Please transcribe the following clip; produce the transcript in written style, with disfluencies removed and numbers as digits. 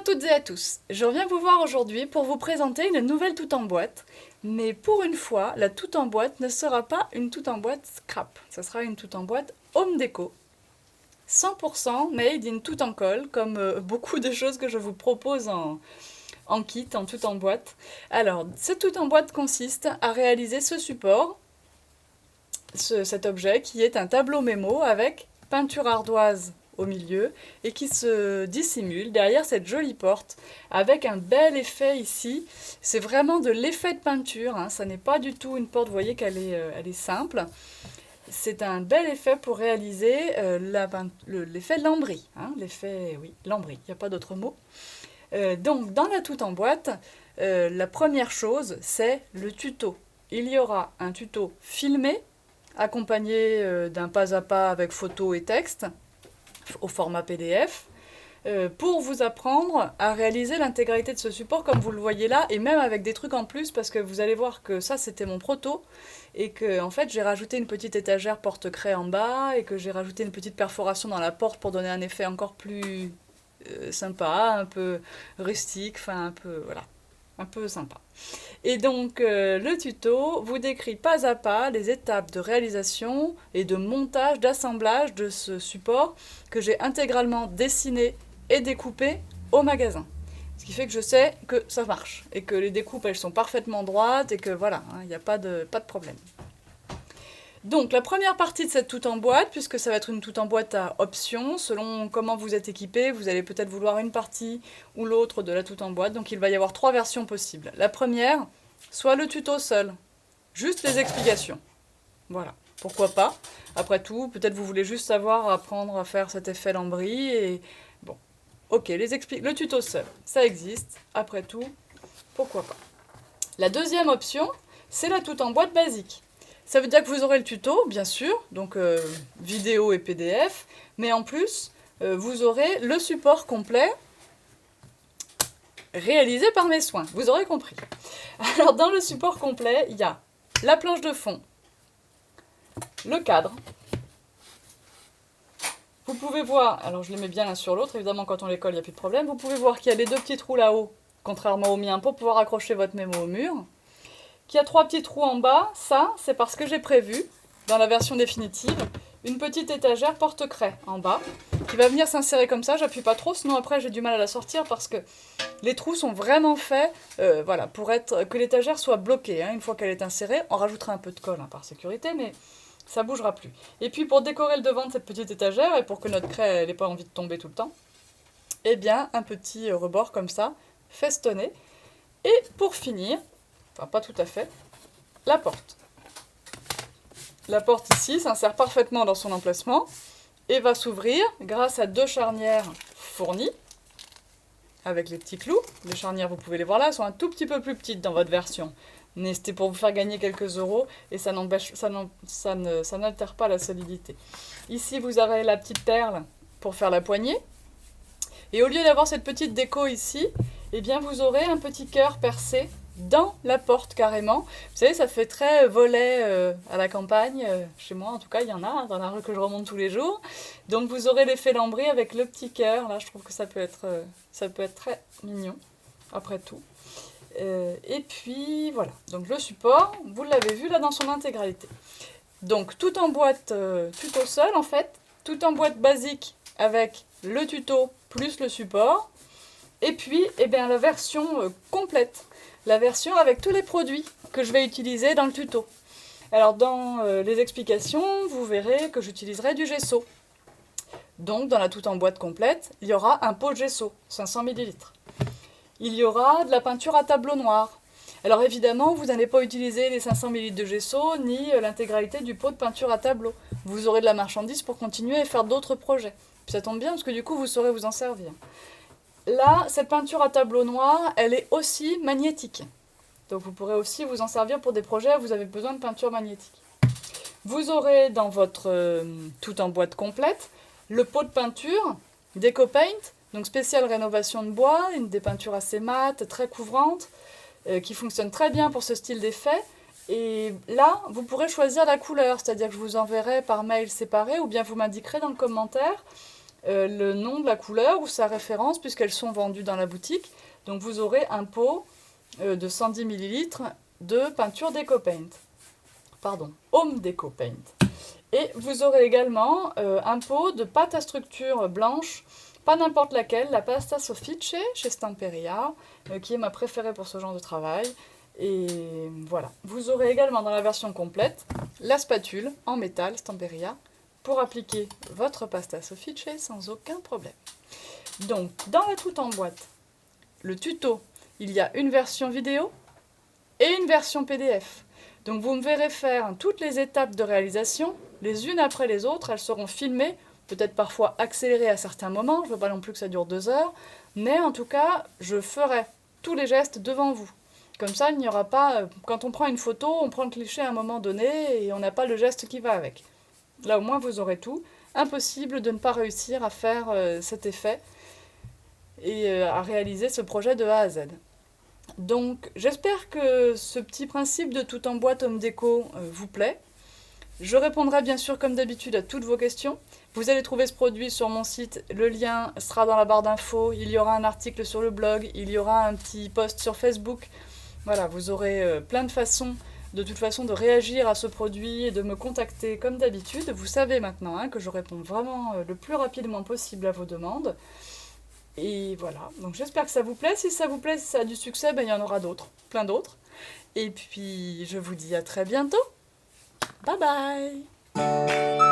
toutes et à tous, je reviens vous voir aujourd'hui pour vous présenter une nouvelle toute en boîte. Mais pour une fois, la toute en boîte ne sera pas une toute en boîte scrap. Ce sera une toute en boîte home déco. 100% made in tout en colle, comme beaucoup de choses que je vous propose en kit, en tout en boîte. Alors, cette toute en boîte consiste à réaliser ce support, cet objet qui est un tableau mémo avec peinture ardoise au milieu et qui se dissimule derrière cette jolie porte avec un bel effet ici. C'est vraiment de l'effet de peinture, hein. Ça n'est pas du tout une porte, vous voyez qu'elle est simple. C'est un bel effet pour réaliser l'effet de lambris, hein. L'effet, oui, lambris, il n'y a pas d'autre mot. Donc dans la toute en boîte, la première chose c'est le tuto. Il y aura un tuto filmé accompagné d'un pas à pas avec photo et texte au format PDF, pour vous apprendre à réaliser l'intégralité de ce support comme vous le voyez là, et même avec des trucs en plus, parce que vous allez voir que ça c'était mon proto, et que en fait j'ai rajouté une petite étagère porte-craie en bas, et que j'ai rajouté une petite perforation dans la porte pour donner un effet encore plus sympa, un peu rustique, enfin un peu, voilà, un peu sympa. Et donc le tuto vous décrit pas à pas les étapes de réalisation et de montage, d'assemblage de ce support que j'ai intégralement dessiné et découpé au magasin. Ce qui fait que je sais que ça marche et que les découpes elles sont parfaitement droites et que voilà, il n'y a pas de problème. Donc la première partie de cette toute en boîte, puisque ça va être une toute en boîte à options, selon comment vous êtes équipé, vous allez peut-être vouloir une partie ou l'autre de la toute en boîte, donc il va y avoir 3 versions possibles. La première, soit le tuto seul, juste les explications. Voilà, pourquoi pas. Après tout, peut-être vous voulez juste savoir apprendre à faire cet effet lambris et bon, ok, le tuto seul, ça existe, après tout, pourquoi pas. La deuxième option, c'est la toute en boîte basique. Ça veut dire que vous aurez le tuto, bien sûr, donc vidéo et PDF, mais en plus, vous aurez le support complet réalisé par mes soins. Vous aurez compris. Alors, dans le support complet, il y a la planche de fond, le cadre. Vous pouvez voir, alors je les mets bien l'un sur l'autre, évidemment quand on les colle, il n'y a plus de problème. Vous pouvez voir qu'il y a les 2 petits trous là-haut, contrairement au mien, pour pouvoir accrocher votre mémo au mur. Qu'il y a 3 petits trous en bas, ça, c'est parce que j'ai prévu, dans la version définitive, une petite étagère porte-craie en bas, qui va venir s'insérer comme ça, j'appuie pas trop, sinon après j'ai du mal à la sortir, parce que les trous sont vraiment faits, voilà, pour que l'étagère soit bloquée, hein. Une fois qu'elle est insérée, on rajoutera un peu de colle, hein, par sécurité, mais ça bougera plus. Et puis pour décorer le devant de cette petite étagère, et pour que notre craie n'ait pas envie de tomber tout le temps, eh bien, un petit rebord comme ça, festonné. Et pour finir, enfin pas tout à fait, la porte. La porte ici s'insère parfaitement dans son emplacement et va s'ouvrir grâce à 2 charnières fournies avec les petits clous. Les charnières, vous pouvez les voir là, sont un tout petit peu plus petites dans votre version. Mais c'était pour vous faire gagner quelques euros et ça n'altère pas la solidité. Ici, vous avez la petite perle pour faire la poignée. Et au lieu d'avoir cette petite déco ici, eh bien vous aurez un petit cœur percé dans la porte carrément. Vous savez, ça fait très volet à la campagne. Chez moi, en tout cas, il y en a dans la rue que je remonte tous les jours. Donc vous aurez l'effet lambris avec le petit cœur. Là, je trouve que ça peut être très mignon, après tout. Et puis, voilà. Donc le support, vous l'avez vu là dans son intégralité. Donc tout en boîte tuto seul, en fait. Tout en boîte basique avec le tuto plus le support. Et puis, eh bien, la version complète. La version avec tous les produits que je vais utiliser dans le tuto. Alors, dans les explications, vous verrez que j'utiliserai du gesso. Donc, dans la toute en boîte complète, il y aura un pot de gesso, 500 ml. Il y aura de la peinture à tableau noir. Alors, évidemment, vous n'allez pas utiliser les 500 ml de gesso, ni l'intégralité du pot de peinture à tableau. Vous aurez de la marchandise pour continuer et faire d'autres projets. Puis ça tombe bien, parce que du coup, vous saurez vous en servir. Là, cette peinture à tableau noir, elle est aussi magnétique. Donc vous pourrez aussi vous en servir pour des projets où vous avez besoin de peinture magnétique. Vous aurez dans votre tout en boîte complète le pot de peinture DecoPaint, donc spéciale rénovation de bois, des peintures assez mates, très couvrantes, qui fonctionnent très bien pour ce style d'effet. Et là, vous pourrez choisir la couleur, c'est-à-dire que je vous enverrai par mail séparé ou bien vous m'indiquerez dans le commentaire le nom de la couleur ou sa référence puisqu'elles sont vendues dans la boutique. Donc vous aurez un pot de 110 ml de peinture DecoPaint. Pardon, Home Deco Paint. Et vous aurez également un pot de pâte à structure blanche, pas n'importe laquelle, la pasta soffice chez Stamperia, qui est ma préférée pour ce genre de travail. Et voilà. Vous aurez également dans la version complète la spatule en métal Stamperia pour appliquer votre pasta soffice sans aucun problème. Donc, dans la toute en boîte, le tuto, il y a une version vidéo et une version PDF. Donc vous me verrez faire toutes les étapes de réalisation, les unes après les autres, elles seront filmées, peut-être parfois accélérées à certains moments, je ne veux pas non plus que ça dure 2 heures, mais en tout cas, je ferai tous les gestes devant vous. Comme ça, il n'y aura pas, quand on prend une photo, on prend le cliché à un moment donné et on n'a pas le geste qui va avec. Là au moins vous aurez tout. Impossible de ne pas réussir à faire cet effet et à réaliser ce projet de A à Z. Donc j'espère que ce petit principe de tout en boîte Home Déco vous plaît. Je répondrai bien sûr comme d'habitude à toutes vos questions. Vous allez trouver ce produit sur mon site, le lien sera dans la barre d'infos, il y aura un article sur le blog, il y aura un petit post sur Facebook. Voilà, vous aurez plein de façons de toute façon de réagir à ce produit et de me contacter comme d'habitude. Vous savez maintenant que je réponds vraiment le plus rapidement possible à vos demandes. Et voilà, donc j'espère que ça vous plaît. Si ça vous plaît, si ça a du succès, il y en aura d'autres, plein d'autres. Et puis je vous dis à très bientôt. Bye bye.